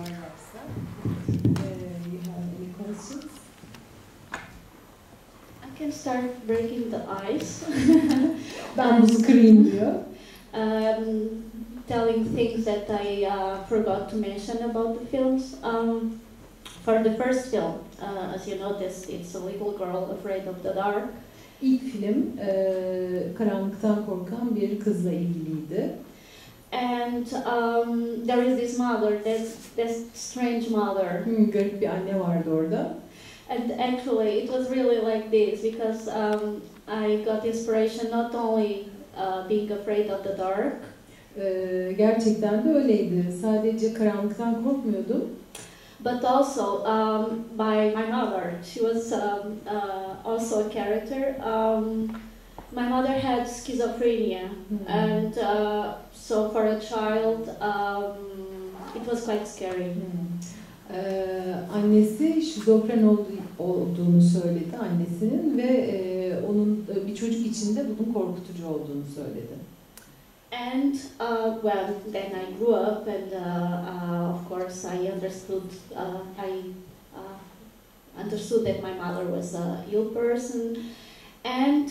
varsa. You have any questions? I can start breaking the ice. Ben buzu kırayım diyor. Telling things that I forgot to mention about the films. For the first film, as you noticed, it's a little girl afraid of the dark. İlk film karanlıktan korkan bir kızla ilgiliydi. And there is this mother, this strange mother. Garip bir anne vardı orada. And actually, it was really like this because I got inspiration not only being afraid of the dark. Gerçekten de öyleydi. Sadece karanlıktan korkmuyordum. But also by my mother. She was also a character. My mother had schizophrenia, and so for a child, it was quite scary. Annesi şizofren olduğunu söyledi annesinin ve onun bir çocuk için de bunun korkutucu olduğunu söyledi. And well, then I grew up, and of course I understood. Understood that my mother was a ill person, and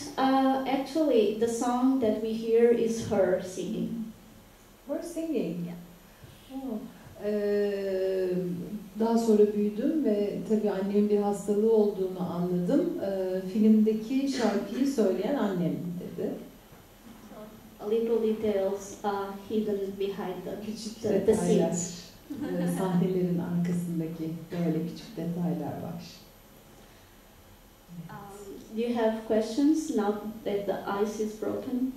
actually the song that we hear is her singing. Her singing. Yeah. Oh. Daha sonra büyüdüm ve tabii annemin bir hastalığı olduğunu anladım. Filmdeki şarkıyı söyleyen annem dedi. A little details hidden behind Küçük the detaylar, scenes. sahnelerin arkasındaki böyle küçük detaylar var. Do you have questions now that the ice is broken?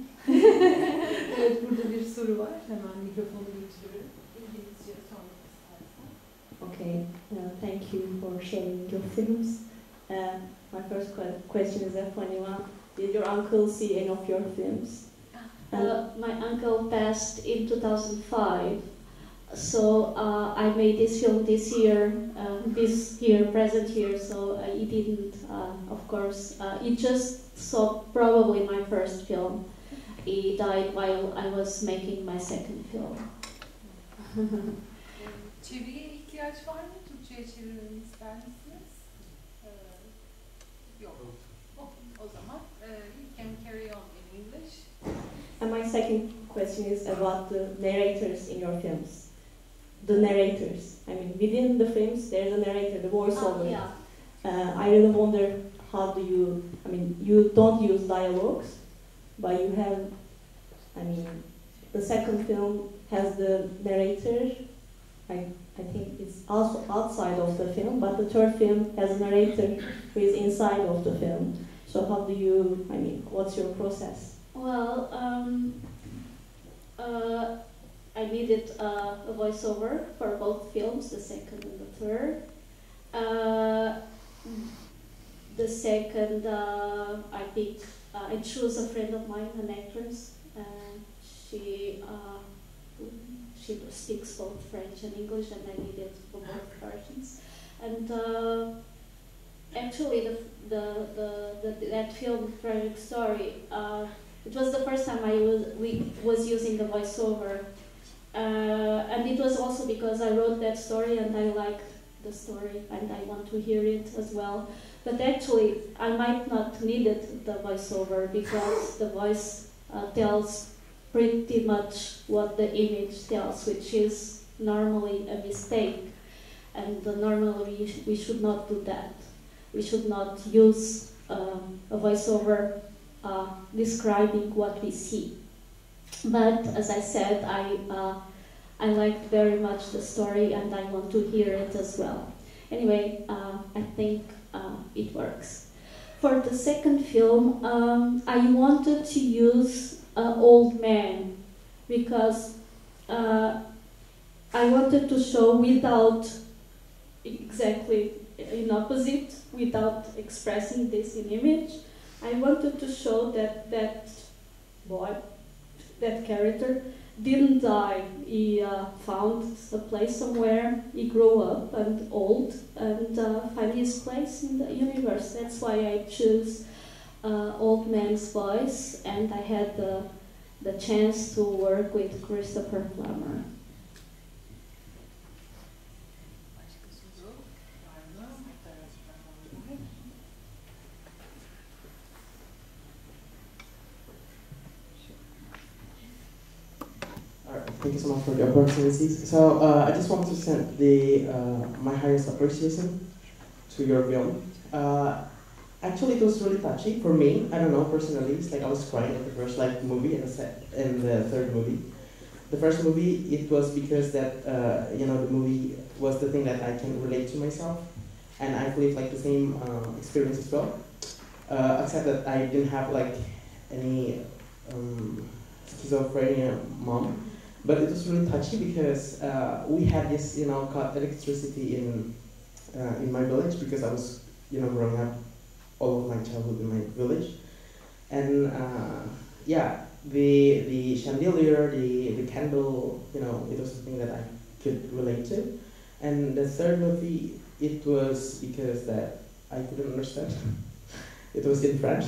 Evet, burada bir soru var. Hemen mikrofonu götürüyorum. İngilizce sormak istersen. Okay, thank you for sharing your films. My first question is a funny one. Did your uncle see any of your films? My uncle passed in 2005, so I made this film this year, present here, so he didn't, of course, he just saw probably my first film. He died while I was making my second film. Çeviriye ihtiyaç var mı? Türkçe'ye çevirmeni ister misiniz? Yok. O zaman you can carry on in English. And my second question is about the narrators in your films. The narrators. I mean, within the films, there's a narrator, the voiceover. Yeah. I really wonder how do you, I mean, you don't use dialogues, but you have, I mean, the second film has the narrator. I think it's also outside of the film, but the third film has a narrator who is inside of the film. So how do you, I mean, what's your process? Well, I needed a voiceover for both films, the second and the third. The second, I chose a friend of mine, an actress. She speaks both French and English, and I needed for both versions. And actually, that film, Tragic Story, it was the first time we was using the voiceover, and it was also because I wrote that story and I liked the story and I want to hear it as well. But actually, I might not need it, the voiceover, because the voice tells pretty much what the image tells, which is normally a mistake, and normally we should not do that. We should not use a voiceover describing what we see. But as I said, I liked very much the story and I want to hear it as well. Anyway, I think it works. For the second film, I wanted to use an old man because I wanted to show without exactly in opposite, without expressing this in image. I wanted to show that that boy, that character, didn't die. He found a place somewhere. He grew up and old and find his place in the universe. That's why I choose old man's voice, and I had the chance to work with Christopher Plummer. Thank you so much for the opportunity. So I just want to send my highest appreciation to your film. Actually, it was really touching for me. I don't know, personally, it's like I was crying at the first movie and the third movie. The first movie, it was because that the movie was the thing that I can relate to myself, and I believe like the same experience as well. Except that I didn't have like any schizophrenia mom, but it was really touchy because we had this cut electricity in my village because I was growing up all of my childhood in my village, and the chandelier, the candle, it was something that I could relate to. And the third movie, it was because that I couldn't understand. It was in French.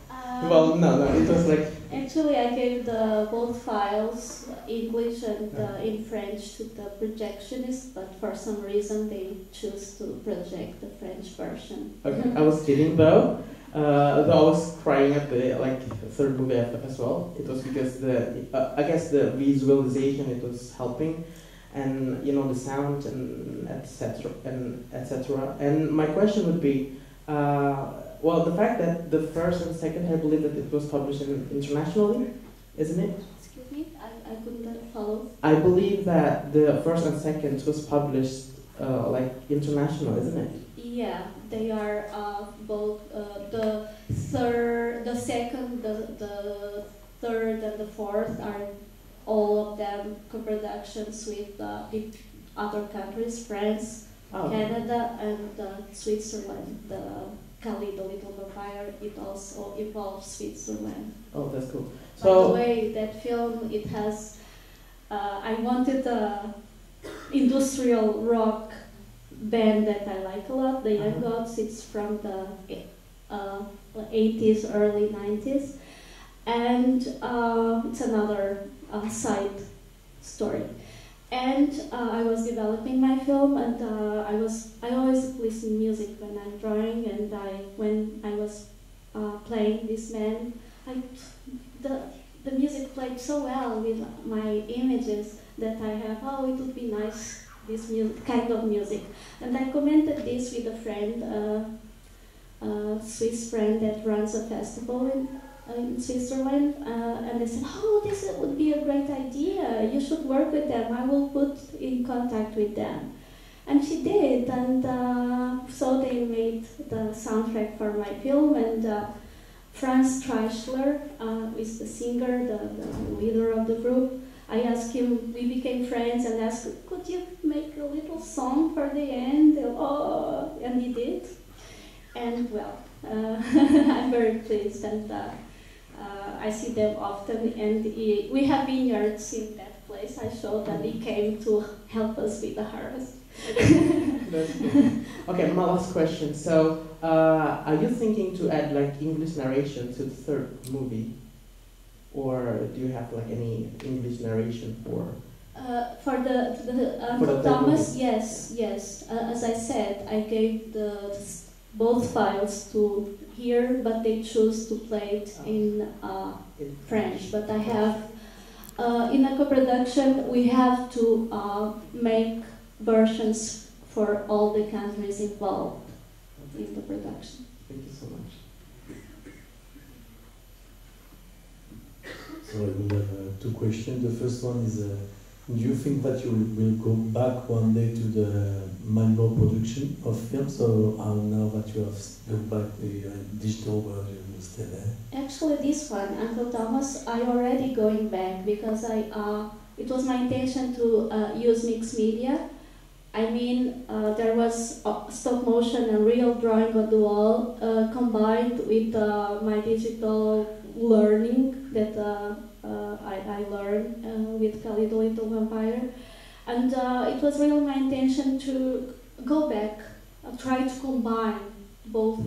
Well, no, it was like... Actually, I gave both files, English and in French, to the projectionist, but for some reason they chose to project the French version. Okay, I was kidding though. Though I was crying at the third movie as well. It was because I guess the visualization, it was helping, and the sound and etc. And my question would be, well, the fact that the first and second, I believe that it was published internationally, isn't it? Excuse me, I couldn't follow. I believe that the first and second was published international, isn't it? Yeah, they are both the second, the third, and the fourth are all of them co-productions with other countries, France, Canada, and Switzerland. The Kali, the Little Vampire, it also involves Switzerland. Oh, that's cool. By the way, that film, it has, I wanted a industrial rock band that I like a lot, the Young Gods. It's from the 80s, early 90s, and it's another side story. And I was developing my film, and I always listen music when I'm drawing, and when I was playing this man, the music played so well with my images that I have, it would be nice, this kind of music. And I commented this with a friend, a Swiss friend that runs a festival in Switzerland, and they said, this would be a great idea, you should work with them, I will put in contact with them. And she did, and so they made the soundtrack for my film, and Franz Treichler is the singer, the leader of the group. I asked him, we became friends, and asked, could you make a little song for the end? And he did. And well, I'm very pleased, and I see them often, and we have vineyards in that place. I showed, and he came to help us with the harvest. That's cool. Okay, my last question. So, are you thinking to add English narration to the third movie? Or do you have any English narration for the Uncle Thomas? Yes. As I said, I gave both files to here, but they chose to play it in French. But I have in a co-production, we have to make versions for all the countries involved in the production. Thank you so much. So I will have two questions. The first one is, do you think that you will go back one day to the manual production of films, or now that you have gone back the digital version, you stay there? Actually, this one, Uncle Thomas, I already going back because it was my intention to use mixed media. I mean, there was stop motion and real drawing on the wall combined with my digital learning that I learned with Kali the Little Vampire. And it was really my intention to go back, try to combine both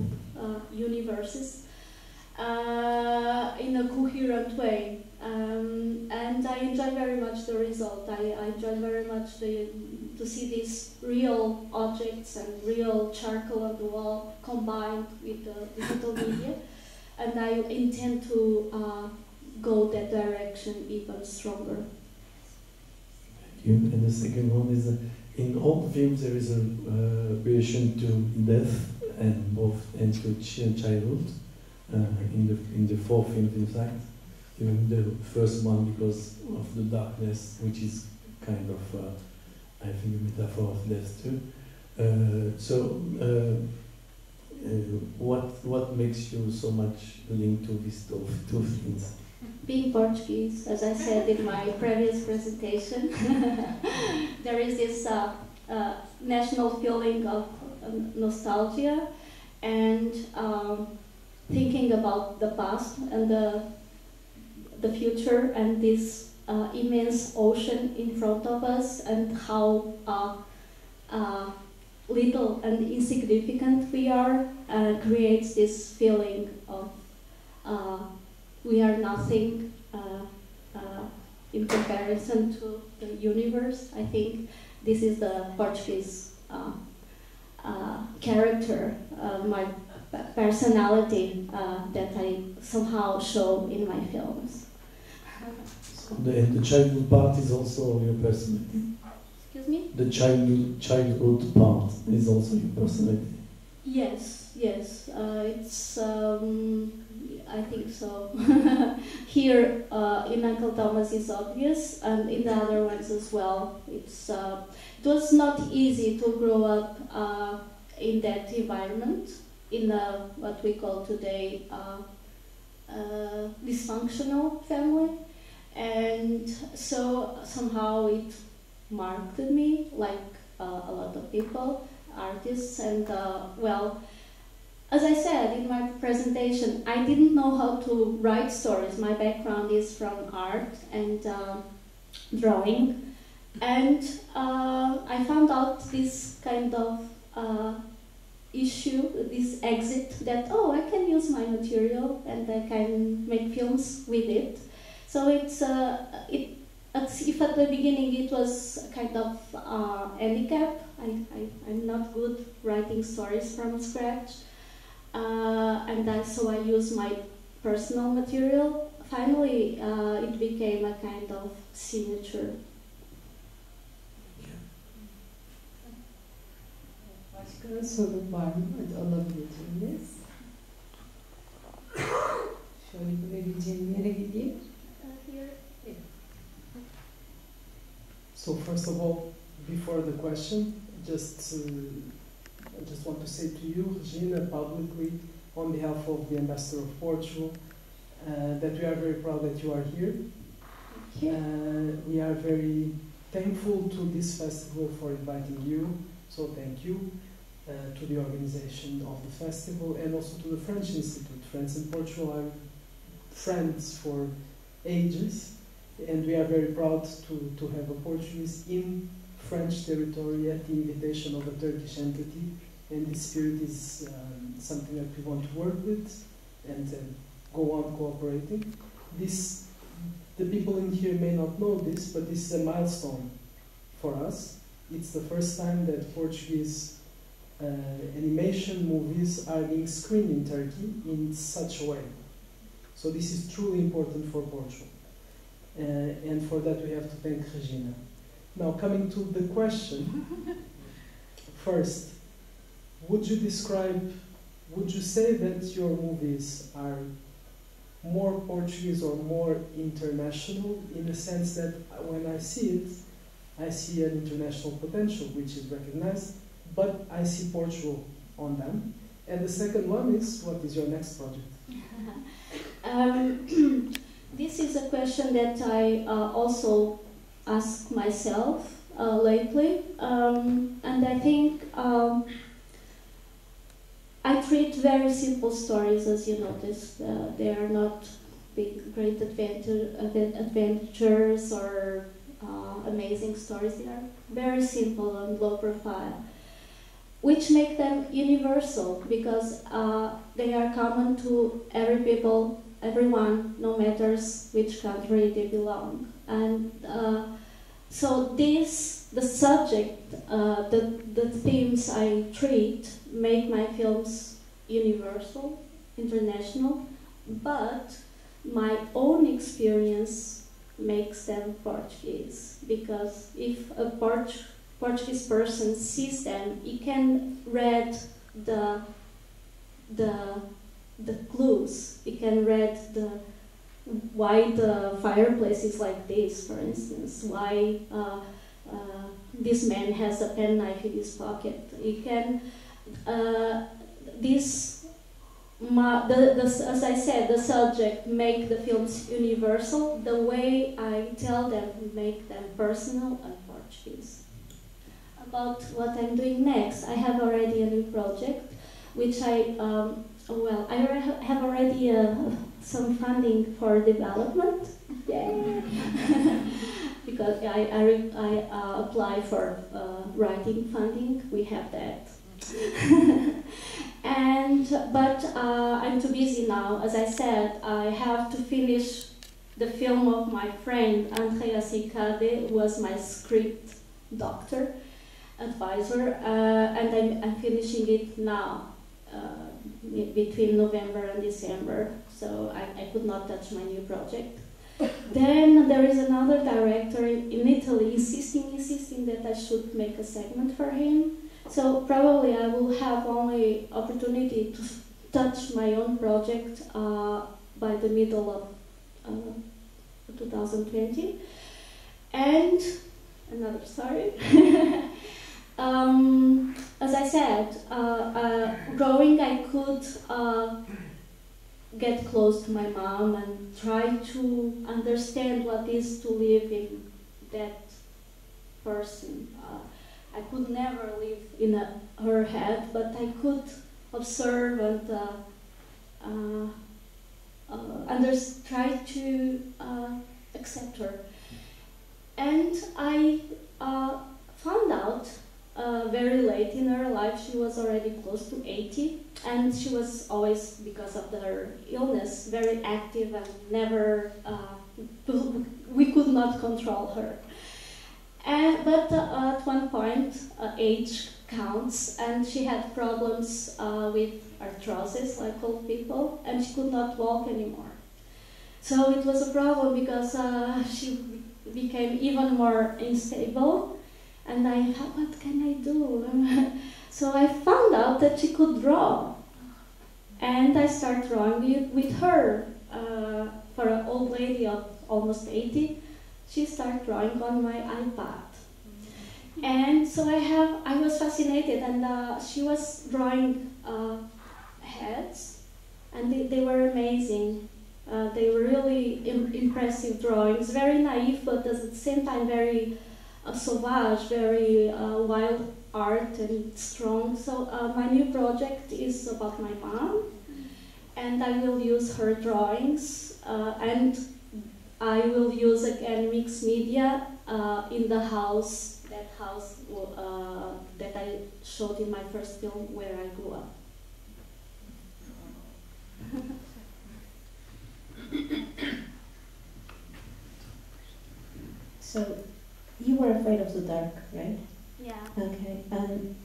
universes in a coherent way. And I enjoy very much the result. I enjoy very much to see these real objects and real charcoal on the wall combined with the digital media. And I intend to go that direction even stronger. you. And the second one is in all films there is a relation to death and to childhood. In the four films, in fact, even the first one because of the darkness, which is kind of, I think, a metaphor of death too. What makes you so much linked to these two things? Being Portuguese, as I said in my previous presentation, there is this national feeling of nostalgia and thinking about the past and the future and this immense ocean in front of us and how little and insignificant we are creates this feeling of we are nothing in comparison to the universe. I think this is the Portuguese character, my personality that I somehow show in my films. So the childhood part is also your personality? Excuse me? The childhood part is also your personality? Yes, it's I think so. Here in Uncle Thomas is obvious, and in the other ones as well. It was not easy to grow up in that environment, in what we call today dysfunctional family, and so somehow it marked me, like a lot of people, artists, and well, as I said in my presentation, I didn't know how to write stories. My background is from art and drawing, and I found out this kind of issue, this exit, that I can use my material and I can make films with it. So it's if at the beginning it was kind of handicap, I'm not good writing stories from scratch, so I use my personal material. Finally, it became a kind of signature. Başka soru var mı? Hadi alabileceğiniz. Şöyle verebileceğim yere gideyim. So first of all, before the question, I just want to say to you, Regina, publicly, on behalf of the Ambassador of Portugal, that we are very proud that you are here. We are very thankful to this festival for inviting you, so thank you to the organization of the festival and also to the French Institute. France and Portugal are friends for ages, and we are very proud to have a Portuguese in French territory at the invitation of a Turkish entity, and this spirit is something that we want to work with and go on cooperating. The people in here may not know this, but this is a milestone for us. It's the first time that Portuguese animation movies are being screened in Turkey in such a way. So this is truly important for Portugal. And for that we have to thank Regina. Now coming to the question, first, would you say that your movies are more Portuguese or more international, in the sense that when I see it, I see an international potential which is recognized, but I see Portugal on them? And the second one is, what is your next project? This is a question that I also ask myself lately, and I think I treat very simple stories, as you noticed. They are not big, great adventures or amazing stories. They are very simple and low profile, which make them universal because they are common to everyone, no matter which country they belong. And so the subject, the themes I treat make my films universal, international, but my own experience makes them Portuguese, because if a Portuguese person sees them, he can read the clues. He can read why the fireplace is like this, for instance, why this man has a penknife in his pocket. He can as I said, the subject make the films universal. The way I tell them make them personal and Portuguese. About what I'm doing next, I have already a new project, which I have already some funding for development. Yay! Because I apply for writing funding. We have that. But I'm too busy now. As I said, I have to finish the film of my friend Andrea Cicade, who was my script doctor, advisor, and I'm finishing it now, between November and December, so I could not touch my new project. Then there is another director in Italy insisting that I should make a segment for him. So probably I will have only opportunity to touch my own project by the middle of 2020. And another story. As I said, growing, I could get close to my mom and try to understand what is to live in that person. I could never live in her head, but I could observe and try to accept her. And I found out very late in her life, she was already close to 80, and she was always, because of her illness, very active and never, we could not control her. But at one point, age counts, and she had problems with arthrosis, like old people, and she could not walk anymore. So it was a problem because she became even more unstable, and I thought, what can I do? So I found out that she could draw, and I started drawing with her. For an old lady of almost 80, she started drawing on my iPad. And so I was fascinated, and she was drawing heads, and they were amazing. They were really impressive drawings, very naive, but at the same time very sauvage, very wild art and strong. So my new project is about my mom, and I will use her drawings, and I will use again mixed media in the house, that I showed in my first film where I grew up. So, you were afraid of the dark, right? Yeah. Okay. And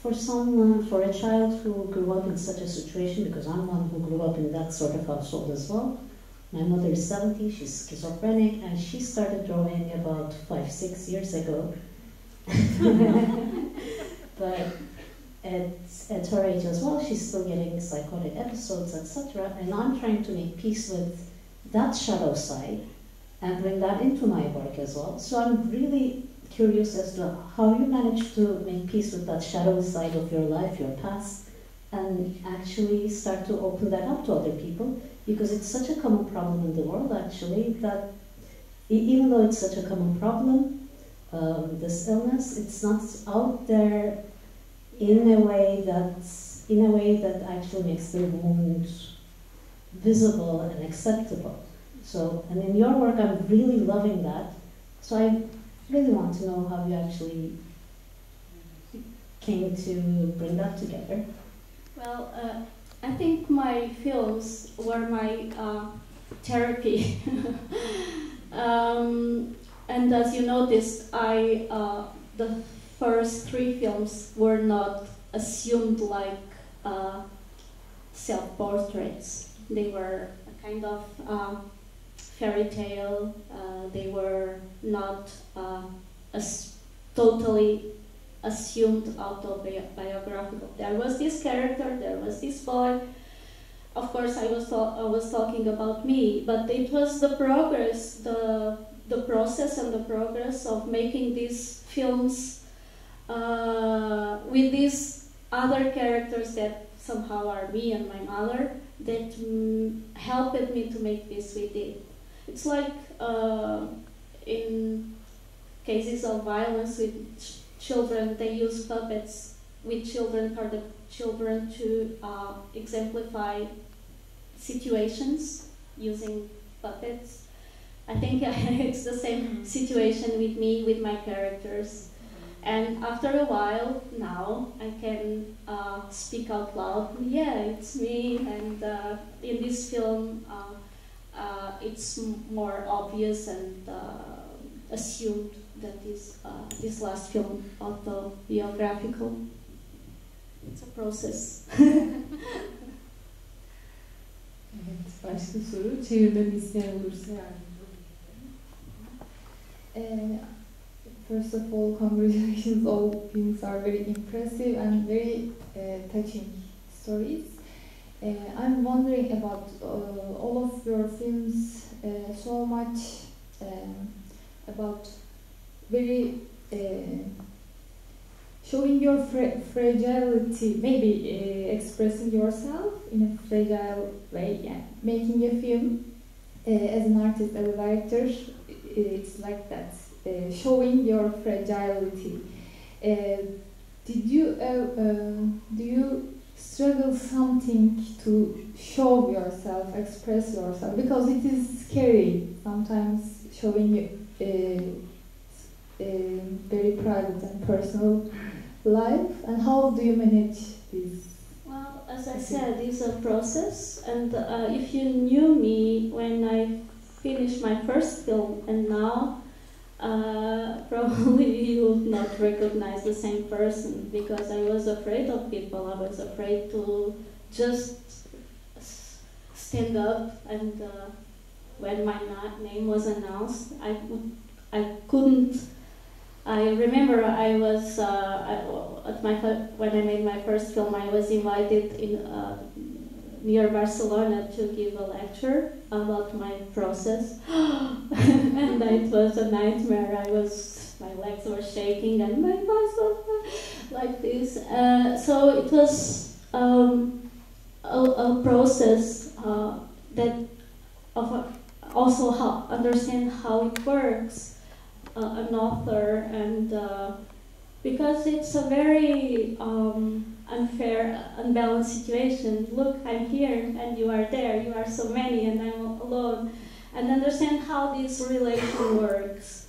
for someone, for a child who grew up in such a situation, because I'm one who grew up in that sort of household as well. My mother is 70, she's schizophrenic, and she started drawing about 5-6 years ago. But at her age as well, she's still getting psychotic episodes, etc. And I'm trying to make peace with that shadow side and bring that into my work as well. So I'm really curious as to how you manage to make peace with that shadow side of your life, your past, and actually start to open that up to other people, because it's such a common problem in the world, actually, that even though it's such a common problem, this illness, it's not out there in a way that actually makes the wound visible and acceptable. So, and in your work, I'm really loving that. So I really want to know how you actually came to bring that together. Well, I think my films were my therapy. And as you noticed, the first 3 films were not assumed like self-portraits. They were a kind of fairy tale. They were not as totally assumed autobiographical. There was this character, there was this boy. Of course, I was talking about me, but it was the progress, the process and the progress of making these films with these other characters that somehow are me and my mother that helped me to make this with it. It's like in cases of violence with children, they use puppets with children for the children to exemplify situations using puppets. I think it's the same situation with me, with my characters. And after a while, now I can speak out loud. Yeah, it's me. And in this film, it's more obvious and assumed that this last film autobiographical. It's a process. Evet, başka soru. Çevirmemi isteyen olursa yardımcı olabilirim. First of all, congratulations. All films are very impressive and very touching stories. I'm wondering about all of your films, so much about very showing your fragility, maybe expressing yourself in a fragile way, yeah. Making a film as an artist, as a writer, it's like that. Showing your fragility. Do you struggle something to show yourself, express yourself? Because it is scary sometimes showing very private and personal life. And how do you manage this? Well, as I said, it's a process. And if you knew me when I finished my first film and now, probably you would not recognize the same person, because I was afraid of people. I was afraid to just stand up, and when my name was announced, I couldn't. I remember I was when I made my first film, I was invited in near Barcelona to give a lecture about my process, and it was a nightmare. My legs were shaking and my voice was like this. So it was a process that also understand how it works, an author, and because it's a very unfair, unbalanced situation. Look, I'm here and you are there, you are so many and I'm alone. And understand how this relation works.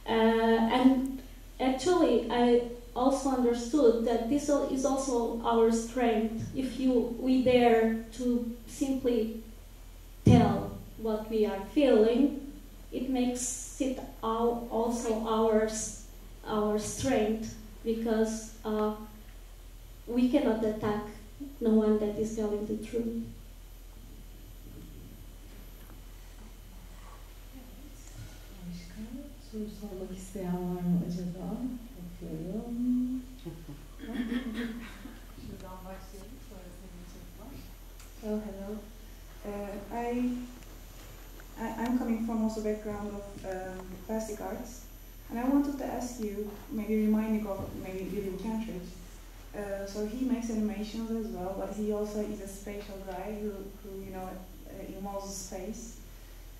And actually, I also understood that this is also our strength. If we dare to simply tell what we are feeling, it makes it also our strength, because we cannot attack no one that is telling the truth. Başka soru sormak isteyen var mı acaba? Bakıyorum. Şuradan başlayalım, sonra senin çocuklar. Oh, hello. I'm coming from also background of plastic arts, and I wanted to ask you, maybe reminding of maybe William Kentridge. So he makes animations as well, but he also is a spatial guy who involves space.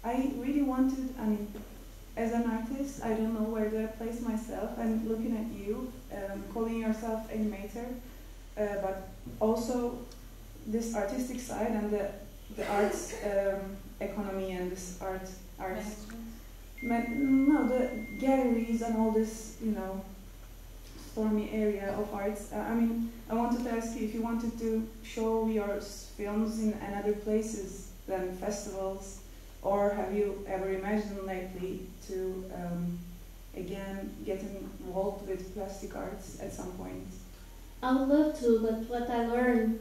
I really wanted, as an artist, I don't know where do I place myself. I'm looking at you, calling yourself animator, but also this artistic side and the arts economy and this arts. No, the galleries and all this, stormy area of arts. I wanted to ask you if you wanted to show your films in other places than festivals, or have you ever imagined lately to again get involved with plastic arts at some point? I would love to, but what I learned,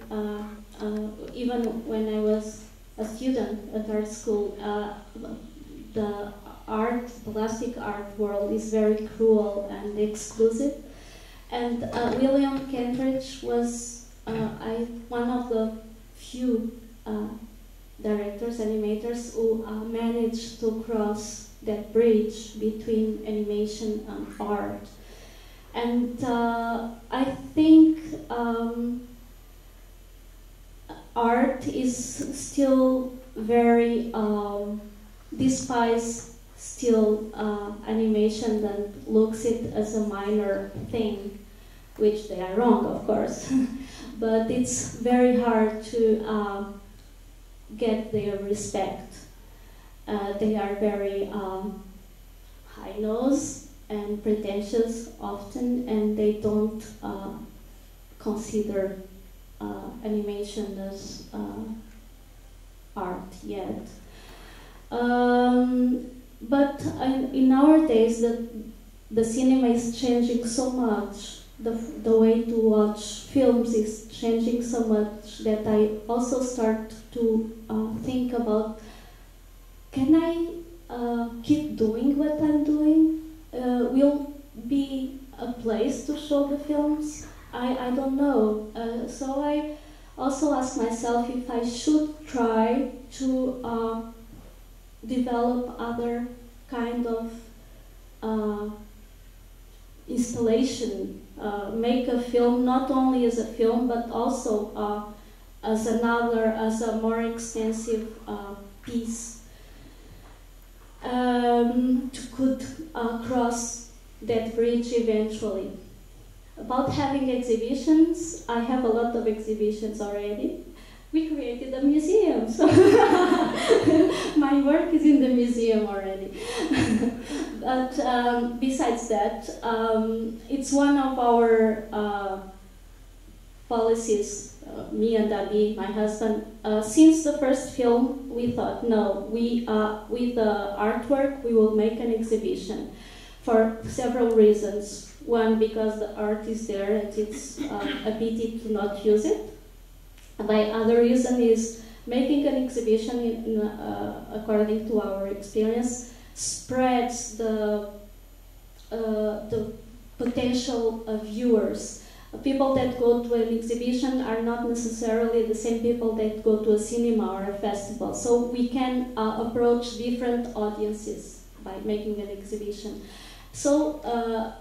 even when I was a student at art school, the plastic art world is very cruel and exclusive. And William Kentridge was one of the few directors, animators who managed to cross that bridge between animation and art. And I think art is still very despised. Still, animation that looks it as a minor thing, which they are wrong, of course. But it's very hard to get their respect. They are very high-nosed and pretentious often, and they don't consider animation as art yet. But in our days, the cinema is changing so much. The way to watch films is changing so much that I also start to think about, can I keep doing what I'm doing? Will be a place to show the films? I don't know. So I also ask myself if I should try to develop other kind of installation, make a film not only as a film but also as a more extensive piece could cross that bridge eventually. About having exhibitions, I have a lot of exhibitions already. We created a museum, so my work is in the museum already. But besides that, it's one of our policies, me and Abi, my husband. Since the first film, we thought, no, with the artwork, we will make an exhibition for several reasons. One, because the art is there and it's a pity to not use it. The other reason is making an exhibition, according to our experience, spreads the potential viewers. People that go to an exhibition are not necessarily the same people that go to a cinema or a festival. So we can approach different audiences by making an exhibition. So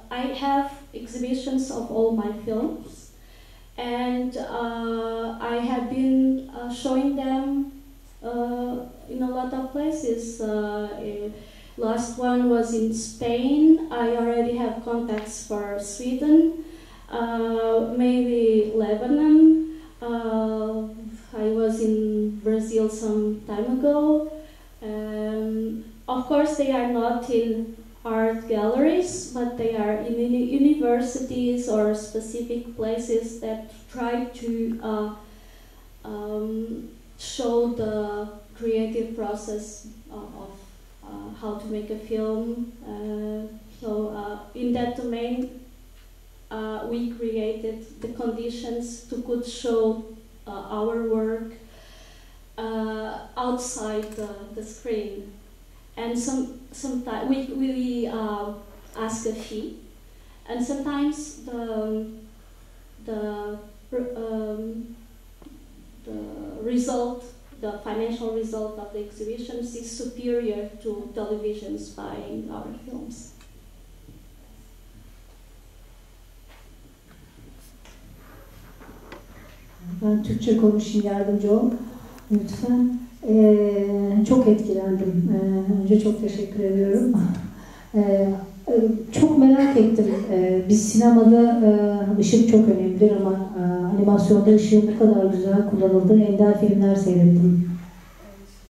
I have exhibitions of all my films, and I have been showing them in a lot of places. Last one was in Spain. I already have contacts for Sweden, maybe Lebanon. I was in Brazil some time ago. Of course, they are not in art galleries, but they are in universities or specific places that try to show the creative process of how to make a film. So in that domain, we created the conditions to could show our work outside the screen. And sometimes we ask a fee, and sometimes the result, the financial result of the exhibitions is superior to televisions buying our films. Ben Türkçe konuşayım, yardımcı ol lütfen. Çok etkilendim. Önce çok teşekkür ediyorum. Çok merak ettim. Biz sinemada ışık çok önemlidir ama animasyonda ışığın bu kadar güzel kullanıldığı ender filmler seyrettim.